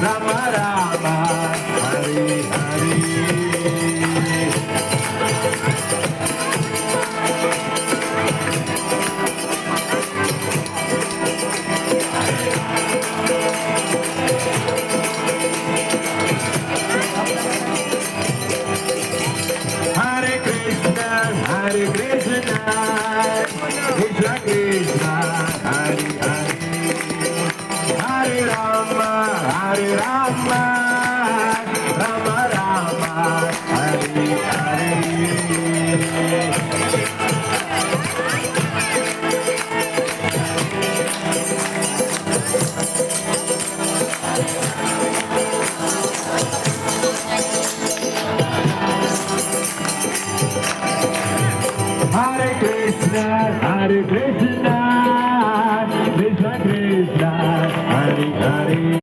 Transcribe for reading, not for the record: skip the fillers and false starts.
Rama Rama, Hare Hare. Hare Krishna, Krishna Krishna, Hare Hare, Hare Rama, Rama Rama, Hare Hare. Hare Krishna, Krishna Krishna, Hare Hare.